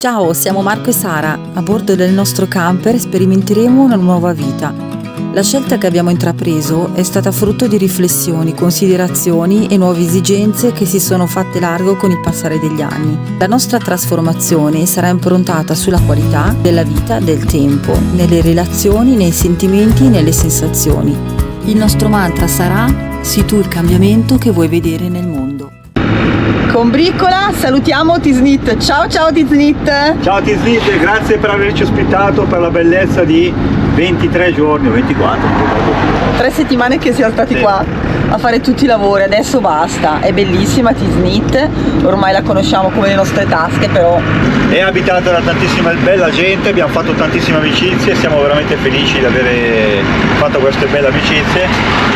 Ciao, siamo Marco e Sara. A bordo del nostro camper sperimenteremo una nuova vita. La scelta che abbiamo intrapreso è stata frutto di riflessioni, considerazioni e nuove esigenze che si sono fatte largo con il passare degli anni. La nostra trasformazione sarà improntata sulla qualità della vita, del tempo, nelle relazioni, nei sentimenti e nelle sensazioni. Il nostro mantra sarà: sii tu il cambiamento che vuoi vedere nel mondo. Con Briccola salutiamo Tisnit. Ciao Tisnit. Ciao Tisnit, grazie per averci ospitato per la bellezza di 23 giorni o 24. 3 settimane che siamo stati qua a fare tutti i lavori, adesso basta. È bellissima Tisnit, ormai la conosciamo come le nostre tasche, però è abitata da tantissima bella gente, abbiamo fatto tantissime amicizie, siamo veramente felici di aver fatto queste belle amicizie,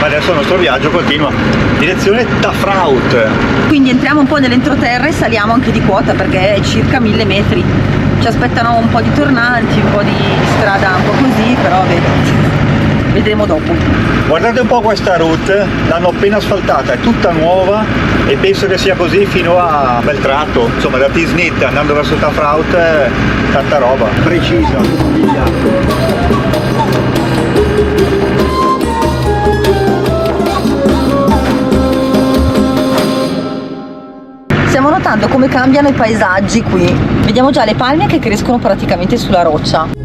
ma adesso il nostro viaggio continua, direzione Tafraut. Quindi entriamo un po' nell'entroterra e saliamo anche di quota perché è circa 1000 metri. Ci aspettano un po' di tornanti, un po' di strada un po' così, però vedremo dopo. Guardate un po' questa route, l'hanno appena asfaltata, è tutta nuova e penso che sia così fino a bel tratto. Insomma, da Tisnit andando verso Tafraut, tanta roba, precisa. Stiamo notando come cambiano i paesaggi qui. Vediamo già le palme che crescono praticamente sulla roccia.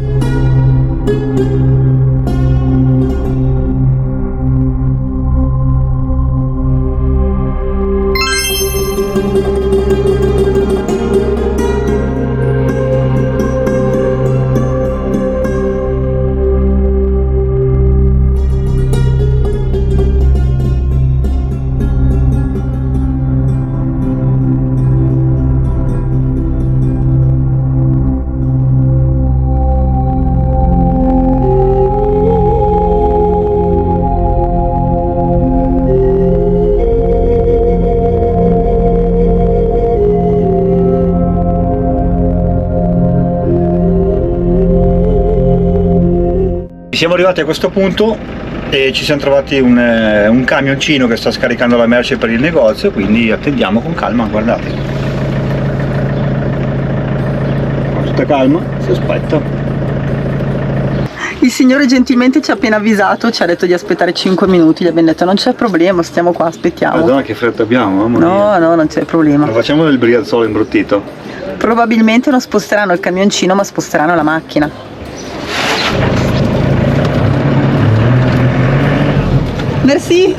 Siamo arrivati a questo punto e ci siamo trovati un camioncino che sta scaricando la merce per il negozio, quindi attendiamo con calma, guardate. Con tutta calma, si aspetta. Il signore gentilmente ci ha appena avvisato, ci ha detto di aspettare 5 minuti, gli abbiamo detto non c'è problema, stiamo qua, aspettiamo. Madonna che fretta abbiamo, mamma mia. No, non c'è problema. Lo facciamo del brianzolo imbruttito. Probabilmente non sposteranno il camioncino ma sposteranno la macchina. Merci.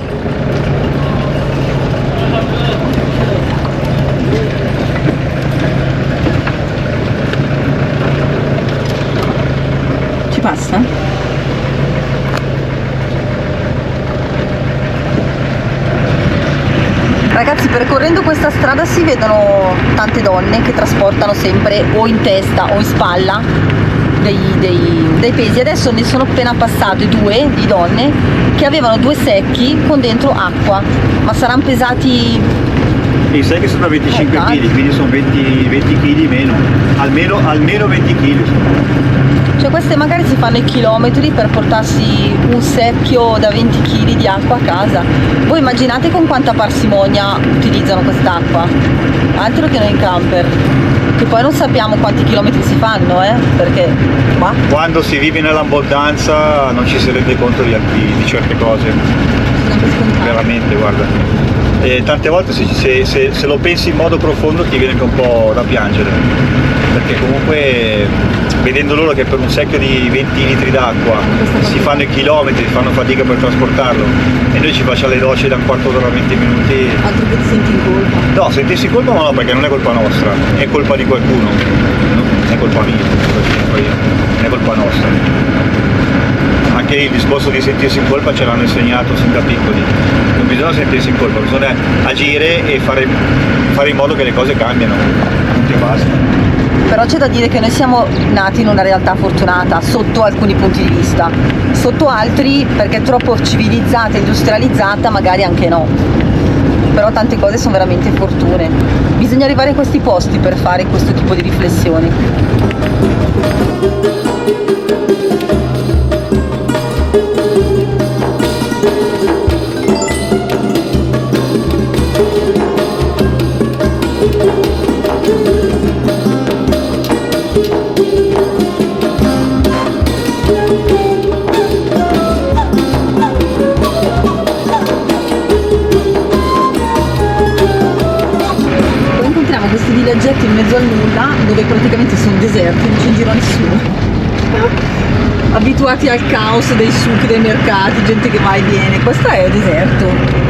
Ci passa? Ragazzi, percorrendo questa strada si vedono tante donne che trasportano sempre o in testa o in spalla dei pesi. Adesso ne sono appena passate 2 di donne che avevano 2 secchi con dentro acqua, ma saranno pesati. I secchi sono da 25 kg, quindi sono 20 kg meno, almeno 20 kg. Cioè queste magari si fanno i chilometri per portarsi un secchio da 20 kg di acqua a casa. Voi immaginate con quanta parsimonia utilizzano quest'acqua, altro che noi in camper. Che poi non sappiamo quanti chilometri si fanno, perché quando si vive nell'abbondanza non ci si rende conto di certe cose. Veramente, guarda. E tante volte se lo pensi in modo profondo ti viene anche un po' da piangere. Perché comunque vedendo loro che per un secchio di 20 litri d'acqua si fanno i chilometri, fanno fatica per trasportarlo e noi ci facciamo le docce da un quarto d'ora, 20 minuti. Altro che ti senti in colpa. No, sentirsi in colpa no, perché non è colpa nostra, è colpa di qualcuno, non è colpa mia, è colpa nostra. Anche il discorso di sentirsi in colpa ce l'hanno insegnato sin da piccoli, non bisogna sentirsi in colpa, bisogna agire e fare in modo che le cose cambiano, punto e basta. Però c'è da dire che noi siamo nati in una realtà fortunata sotto alcuni punti di vista, sotto altri perché è troppo civilizzata, industrializzata, magari anche no. Però tante cose sono veramente fortune. Bisogna arrivare a questi posti per fare questo tipo di riflessioni. dove praticamente sono deserti, non c'è in giro nessuno. Abituati al caos dei succhi, dei mercati, gente che va e viene. Questo è deserto.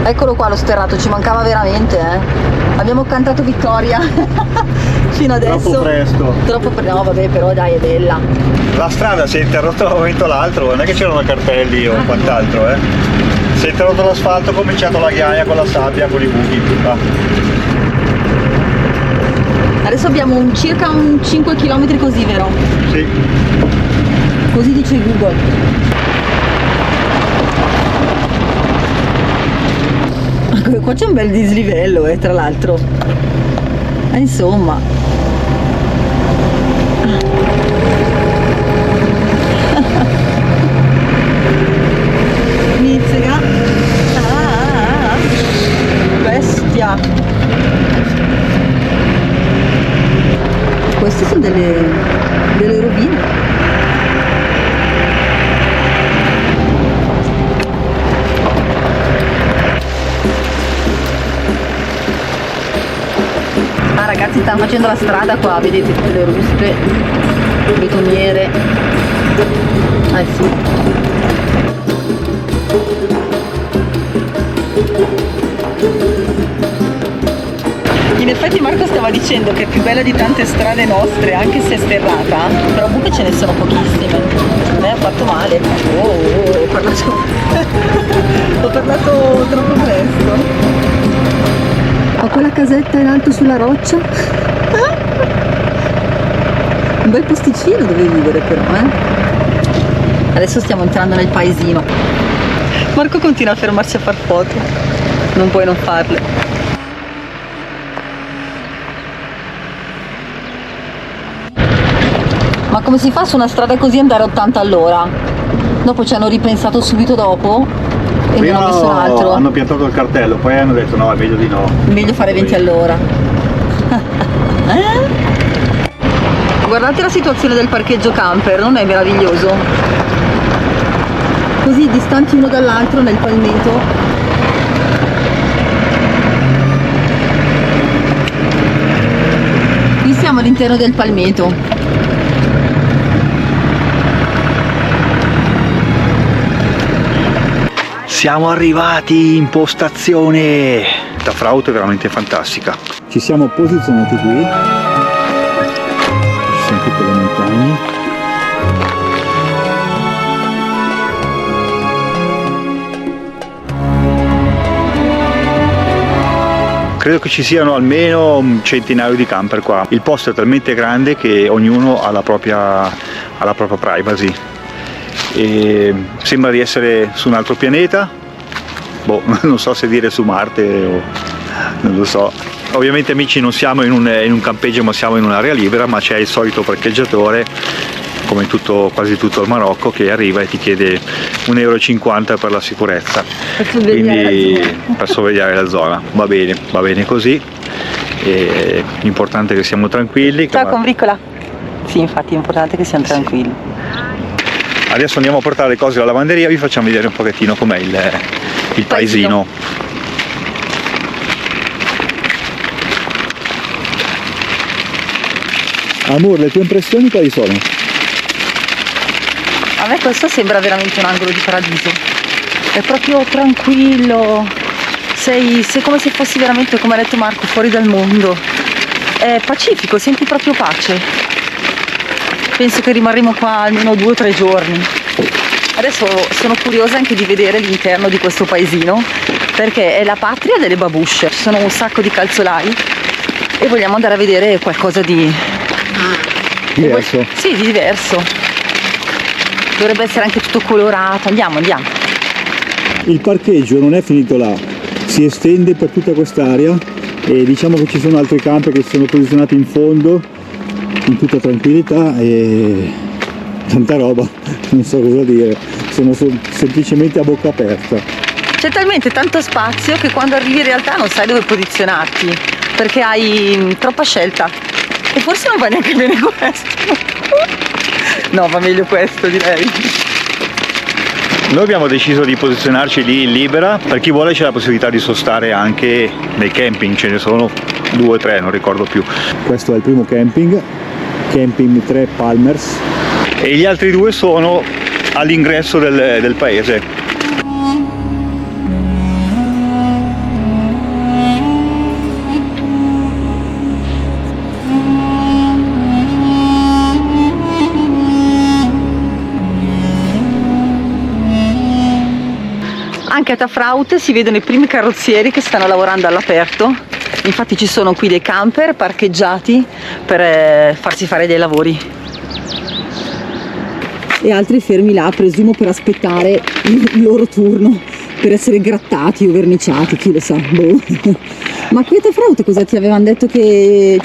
Eccolo qua lo sterrato, ci mancava veramente, Abbiamo cantato vittoria fino adesso. Troppo presto. No vabbè, però dai, è bella. La strada si è interrotta da un momento all'altro, non è che c'erano cartelli o quant'altro, Si è interrotto l'asfalto, ha cominciato la ghiaia con la sabbia, con i buchi. Adesso abbiamo circa un 5 km così, vero? Sì. Così dice Google. Qua c'è un bel dislivello, tra l'altro. Insomma. Mizzica. Bestia. Queste sono delle rovine. Ragazzi, stanno facendo la strada qua, vedete tutte le ruspe, betoniere. Sì. In effetti Marco stava dicendo che è più bella di tante strade nostre, anche se è sterrata, però buche ce ne sono pochissime. A me ha fatto male. Ho parlato troppo presto. Ho quella casetta in alto sulla roccia. Un bel posticino dove vivere però, Adesso stiamo entrando nel paesino. Marco continua a fermarsi a far foto. Non puoi non farle. Ma come si fa su una strada così andare a 80 all'ora? Dopo ci hanno ripensato subito dopo. E prima non ho messo altro. Hanno piantato il cartello, poi hanno detto no, è meglio di no. Meglio fare 20 all'ora. Guardate la situazione del parcheggio camper, non è meraviglioso? Così distanti uno dall'altro nel palmeto. Qui siamo all'interno del palmeto. Siamo arrivati in postazione. La frauto è veramente fantastica. Ci siamo posizionati qui. Ci sono tutte le montagne. Credo che ci siano almeno un centinaio di camper qua. Il posto è talmente grande che ognuno ha la propria privacy. E sembra di essere su un altro pianeta, non so se dire su Marte o non lo so. Ovviamente amici non siamo in un campeggio, ma siamo in un'area libera, ma c'è il solito parcheggiatore, come quasi tutto il Marocco, che arriva e ti chiede 1,50 € per la sicurezza, quindi per sorvegliare la zona. Va bene così, l'importante è che siamo tranquilli. Ciao combricola. Sì, infatti è importante che siamo tranquilli. Adesso andiamo a portare le cose alla lavanderia, vi facciamo vedere un pochettino com'è il paesino. Amor, le tue impressioni quali sono? A me questo sembra veramente un angolo di paradiso. È proprio tranquillo, sei come se fossi veramente, come ha detto Marco, fuori dal mondo. È pacifico, senti proprio pace. Penso che rimarremo qua almeno 2 o 3 giorni. Adesso sono curiosa anche di vedere l'interno di questo paesino, perché è la patria delle babusce. Ci sono un sacco di calzolai e vogliamo andare a vedere qualcosa di diverso. Sì, di diverso. Dovrebbe essere anche tutto colorato. Andiamo. Il parcheggio non è finito là, si estende per tutta quest'area e diciamo che ci sono altri camper che si sono posizionati in fondo in tutta tranquillità e tanta roba, non so cosa dire, sono semplicemente a bocca aperta. C'è talmente tanto spazio che quando arrivi in realtà non sai dove posizionarti, perché hai troppa scelta e forse non va neanche bene questo. No, va meglio questo, direi. Noi abbiamo deciso di posizionarci lì in Libera, per chi vuole c'è la possibilità di sostare anche nei camping, ce ne sono 2 o 3, non ricordo più. Questo è il primo camping, Camping 3 Palmers, e gli altri 2 sono all'ingresso del paese. Anche a Tafraut si vedono i primi carrozzieri che stanno lavorando all'aperto, infatti ci sono qui dei camper parcheggiati per farsi fare dei lavori. E altri fermi là, presumo per aspettare il loro turno, per essere grattati o verniciati, chi lo sa. Boh. Ma qui a Tafraut cosa ti avevano detto che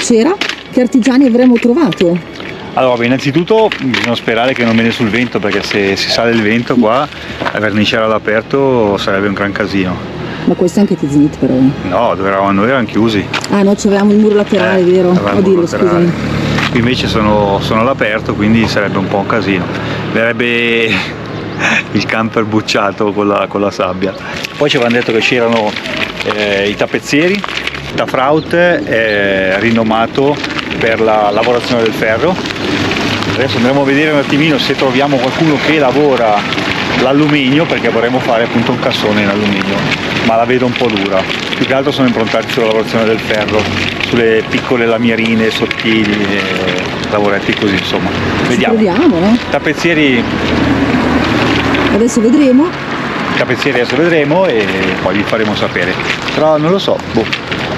c'era? Che artigiani avremmo trovato? Allora, innanzitutto bisogna sperare che non viene sul vento, perché se si sale il vento qua a verniciare all'aperto sarebbe un gran casino. Ma questo è anche Tiznit però. No, dove eravamo noi erano chiusi. Ah no, c'avevamo il muro laterale, vero? Oddio, scusami. Qui invece sono all'aperto, quindi sarebbe un po' un casino. Verrebbe il camper bucciato con la sabbia. Poi ci avevano detto che c'erano i tappezzieri. Tafraut è rinomato per la lavorazione del ferro. Adesso andremo a vedere un attimino se troviamo qualcuno che lavora l'alluminio, perché vorremmo fare appunto un cassone in alluminio, ma la vedo un po' dura. Più che altro sono improntati sulla lavorazione del ferro, sulle piccole lamierine sottili, lavoretti così, insomma. Vediamo. Proviamo, no? Tappezzieri adesso vedremo e poi vi faremo sapere. Però non lo so,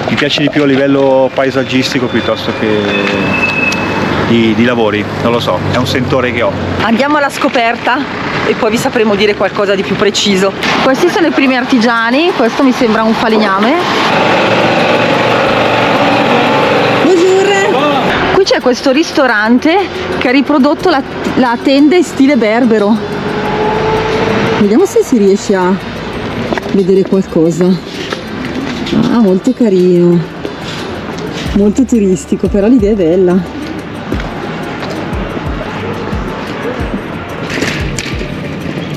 mi piace di più a livello paesaggistico piuttosto che di lavori, non lo so, è un sentore che ho. Andiamo alla scoperta e poi vi sapremo dire qualcosa di più preciso. Questi sono i primi artigiani, questo mi sembra un falegname. Qui c'è questo ristorante che ha riprodotto la tenda in stile berbero. Vediamo se si riesce a vedere qualcosa. Ah, molto carino, molto turistico, però l'idea è bella.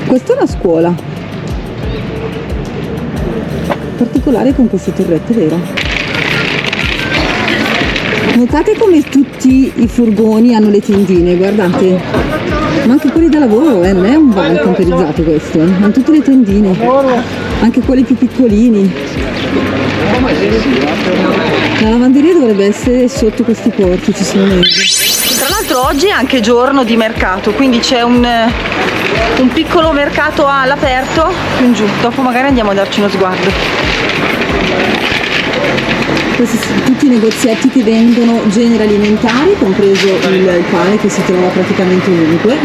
Questa è una scuola particolare con queste torrette, vero? Notate come tutti i furgoni hanno le tendine, guardate, ma anche quelli da lavoro, non è un van camperizzato questo, hanno tutte le tendine, anche quelli più piccolini. La lavanderia dovrebbe essere sotto questi portici, sono meglio. Tra l'altro oggi è anche giorno di mercato, quindi c'è un piccolo mercato all'aperto più in giù, dopo magari andiamo a darci uno sguardo. Questi sono tutti i negozietti che vendono generi alimentari, compreso il pane che si trova praticamente ovunque.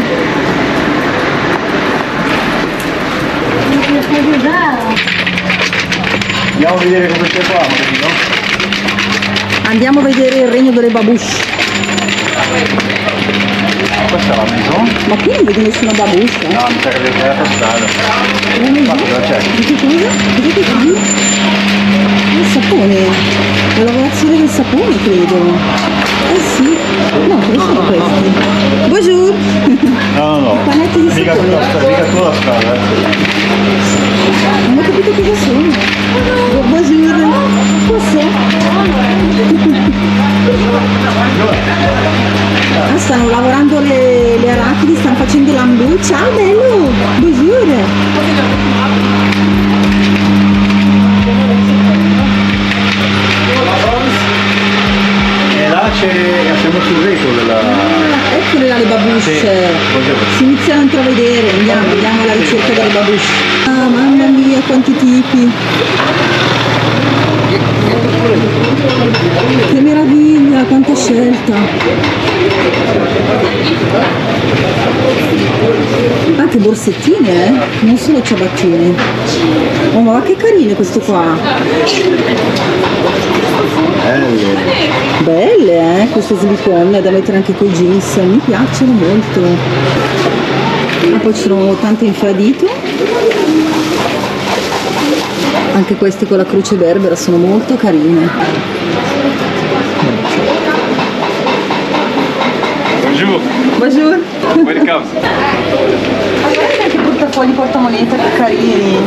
Andiamo a vedere come c'è qua, no? Andiamo a vedere il regno delle babouche. Questa è la maison? Ma qui non vedo nessuna babouche. No, mi sa che deve essere la strada. Ma cosa c'è? Che cosa? Cosa che fanno? Il sapone, la lavorazione del sapone credo. Eh sì, no, cosa sono questi? Bonjour! No. Panetti di mica sapone. mica tu la strada. Non ho capito cosa sono. Bonjour! Cos'è? Ah, stanno lavorando le arachidi, stanno facendo l'ambù. Ciao bello! Bonjour! E là siamo sul retro della... Eccole là le babouche. Sì. Si iniziano a intravedere, andiamo alla ricerca delle babouche. Ah, mamma mia, quanti tipi! Che meraviglia, quanta scelta! Anche borsettine, non solo ciabattine. Oh, ma che carine questo qua! Belle, queste slip-on da mettere anche coi jeans, mi piacciono molto. E poi ci sono tante infradito. Anche queste con la croce berbera sono molto carine. Bonjour. Bonjour. Welcome. Guardate anche portafogli, portamonete, che carini.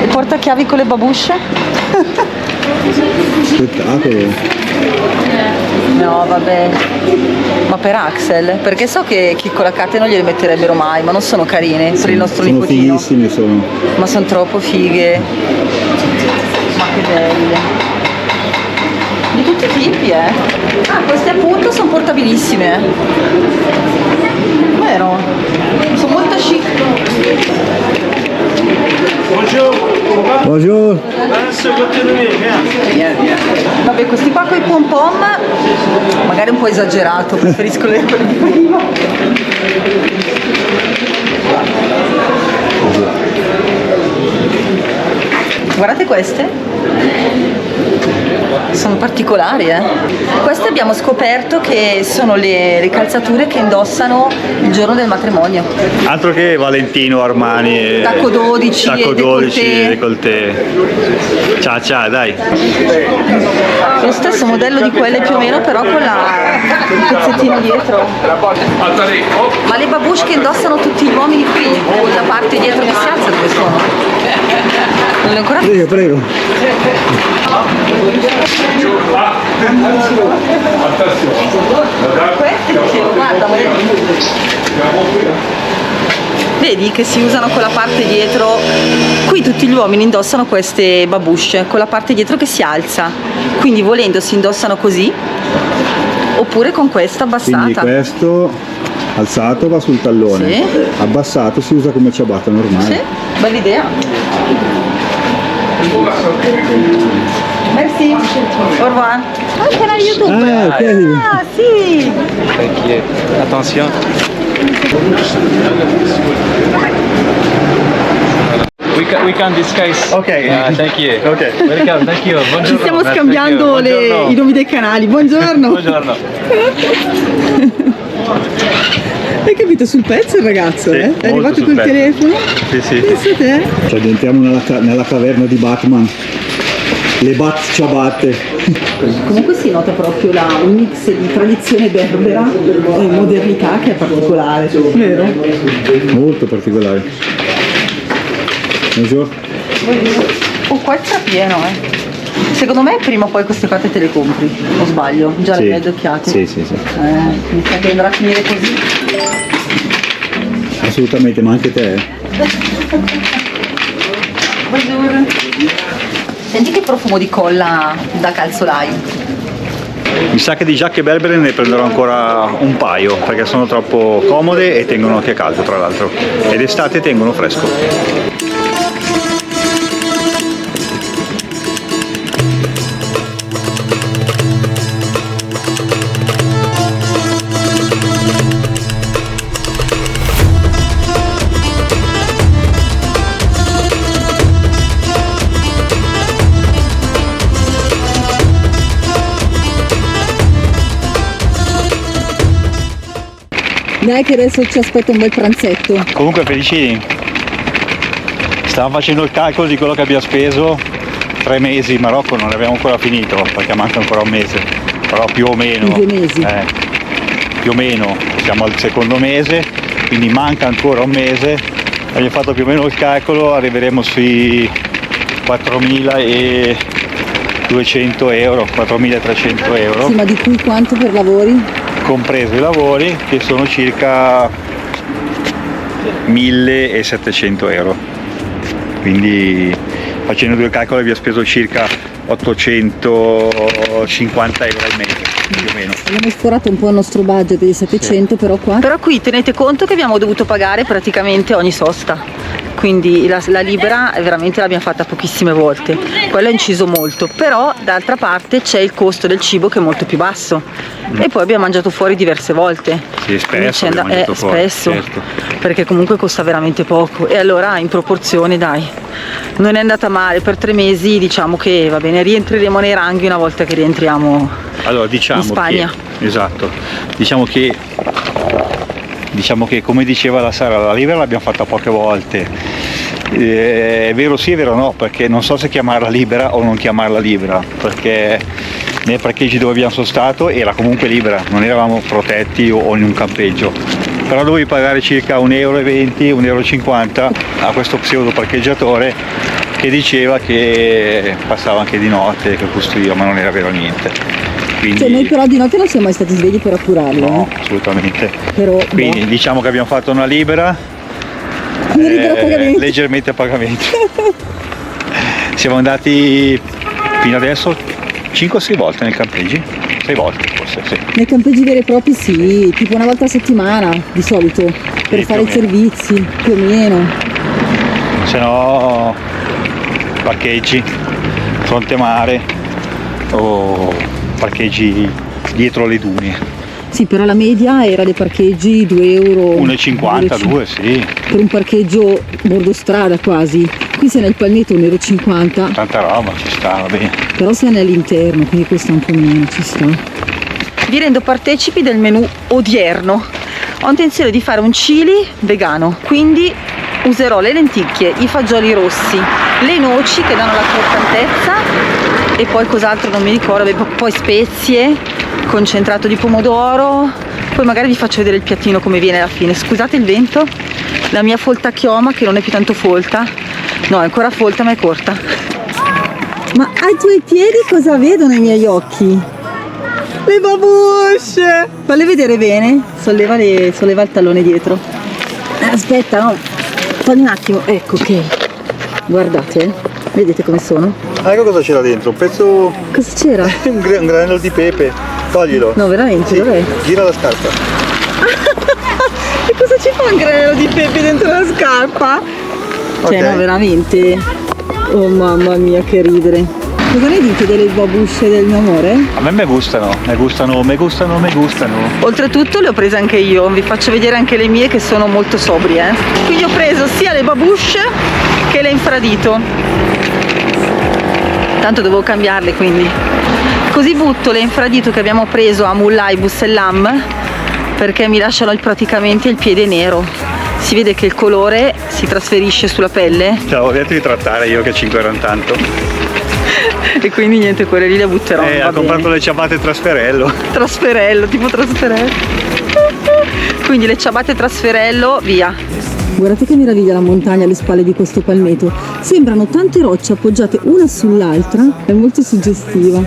E portachiavi con le babusce? Spettacolo. No, vabbè. Ma per Axel? Perché so che Chicco la Cate non gliele metterebbero mai, ma non sono carine per il nostro Sono nipotino. fighissime, sono. Ma sono troppo fighe. Ma che belle. Di tutti i tipi, eh. Ah, queste appunto sono portabilissime. Vero? Sono molto chic. Buongiorno. Vabbè, questi qua con i pom pom, magari un po' esagerato, preferisco le quelle di prima. Guardate queste. Sono particolari, eh. Queste abbiamo scoperto che sono le calzature che indossano il giorno del matrimonio. Altro che Valentino, Armani e Tacco 12 Tacco e 12 décolleté. décolleté. Ciao ciao, dai. Lo stesso modello di quelle più o meno, però con il pezzettino dietro. Ma le babouche che indossano tutti gli uomini qui, con la parte dietro che si alza, dove sono? Non le ho ancora Prego, prego. queste, dicevo, guarda, vedi che si usano con la parte dietro. Qui tutti gli uomini indossano queste babouche con la parte dietro che si alza, quindi volendo si indossano così oppure con questa Quindi abbassata. questo alzato va sul tallone, Sì. abbassato si usa come ciabatta normale. Sì, bella idea. Merci. Au revoir. Ah, canale YouTube. Ah, ok. Ah, sì. Thank you. Attention. We can discuss. Ok. Thank you. Ok. Welcome. Thank you. Buongiorno. Ci stiamo Thank scambiando you. Buongiorno. i nomi dei canali. Buongiorno. Buongiorno. Hai capito sul pezzo il ragazzo, Sì, eh? È molto arrivato sul col pezzo. telefono. Sì, sì. Pensa te. Ci addentriamo nella caverna di Batman. Le bat ciabatte. Comunque si nota proprio un mix di tradizione berbera e modernità che è particolare, vero? Molto particolare. Buongiorno. Oh, qua è strapieno, eh. Secondo me prima o poi queste carte te le compri, o sbaglio? Già le hai occhiate? Sì, sì, sì. Mi sa che andrà a finire così. Assolutamente, ma anche te. Buongiorno. Senti che profumo di colla da calzolaio. Mi sa che di giacche berbere ne prenderò ancora un paio perché sono troppo comode e tengono anche caldo, tra l'altro. Ed estate tengono fresco. Dai che adesso ci aspetta un bel pranzetto. Comunque Felicini, stavamo facendo il calcolo di quello che abbiamo speso 3 mesi in Marocco, non abbiamo ancora finito perché manca ancora un mese, però più o meno. In 2 mesi. Più o meno, siamo al secondo mese, quindi manca ancora un mese, abbiamo fatto più o meno il calcolo, arriveremo sui 4.200 euro, 4.300 euro. Sì, ma di cui quanto per lavori? Compreso i lavori, che sono circa 1.700 euro, quindi facendo due calcoli abbiamo speso circa 850 euro al mese più o meno. Abbiamo sforato un po' il nostro budget dei 700, però qua. Però qui tenete conto che abbiamo dovuto pagare praticamente ogni sosta. Quindi la libera veramente l'abbiamo fatta pochissime volte, quello ha inciso molto, però d'altra parte c'è il costo del cibo che è molto più basso e poi abbiamo mangiato fuori diverse volte. Sì, spesso Quindi ci abbiamo mangiato fuori, spesso, certo. perché comunque costa veramente poco e allora in proporzione dai, non è andata male, per 3 mesi diciamo che va bene, rientreremo nei ranghi una volta che rientriamo Allora diciamo in Spagna. Esatto, diciamo che come diceva la Sara, la libera l'abbiamo fatta poche volte. È vero sì, è vero no, perché non so se chiamarla libera o non chiamarla libera, perché nei parcheggi dove abbiamo sostato era comunque libera, non eravamo protetti o in un campeggio, però dovevi pagare circa 1,20 euro, 1,50 euro a questo pseudo parcheggiatore che diceva che passava anche di notte, che costruiva, ma non era vero niente. Quindi, Cioè noi però di notte non siamo mai stati svegli per appurarlo. no, assolutamente. Però, Quindi diciamo che abbiamo fatto una libera, Una libera a pagamento. leggermente a pagamento. Siamo andati fino adesso 5-6 volte nei campeggi, 6 volte forse, sì. Nei campeggi veri e propri sì, tipo una volta a settimana di solito, per Sì, fare i più o meno. servizi, più o meno. Se no parcheggi fronte mare o parcheggi dietro le dune. Sì, però la media era dei parcheggi 2 euro. 1,50 2,50. 2, sì, Per un parcheggio bordo strada quasi. Qui sei nel palmetto 1,50 euro, tanta roba, ci sta, va bene. però sei nell'interno, quindi costa un po' meno, ci sta. Vi rendo partecipi del menù odierno. Ho intenzione di fare un chili vegano, quindi userò le lenticchie, i fagioli rossi, le noci che danno la croccantezza e poi cos'altro non mi ricordo, poi spezie, concentrato di pomodoro, poi magari vi faccio vedere il piattino come viene alla fine. Scusate il vento, la mia folta chioma che non è più tanto folta, no è ancora folta ma è corta. Ma ai tuoi piedi cosa vedo nei miei occhi? Le babusce! Falle vedere bene, solleva il tallone dietro. Aspetta, no, togli un attimo, ecco che, guardate, vedete come sono? Ecco cosa c'era dentro, un pezzo, Cosa c'era? un granello di pepe, toglilo. No, veramente, Sì, dov'è? gira la scarpa. E cosa ci fa un granello di pepe dentro la scarpa? Cioè, Ok. no, veramente? Oh mamma mia, che ridere. Cosa ne dite delle babusce del mio amore? A me gustano. Oltretutto le ho prese anche io, vi faccio vedere anche le mie che sono molto sobrie. Quindi ho preso sia le babusce che le infradito. Tanto dovevo cambiarle, quindi. Così butto le infradito che abbiamo preso a Mulai Bussellam, perché mi lasciano praticamente il piede nero. Si vede che il colore si trasferisce sulla pelle Te l'avevo detto di trattare io che 5 erano tanto. e quindi niente, quelle lì le butterò. va Ha comprato bene. le ciabatte trasferello. Trasferello, tipo trasferello. Quindi le ciabatte trasferello, via. Guardate che meraviglia la montagna alle spalle di questo palmeto. Sembrano tante rocce appoggiate una sull'altra, è molto suggestiva.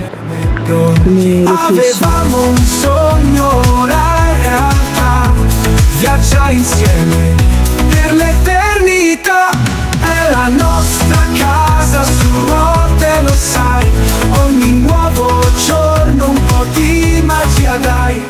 Come riflessione. Avevamo un sogno, la realtà viaggia insieme per l'eternità. È la nostra casa su rotte, lo sai. Ogni nuovo giorno un po' di magia dai.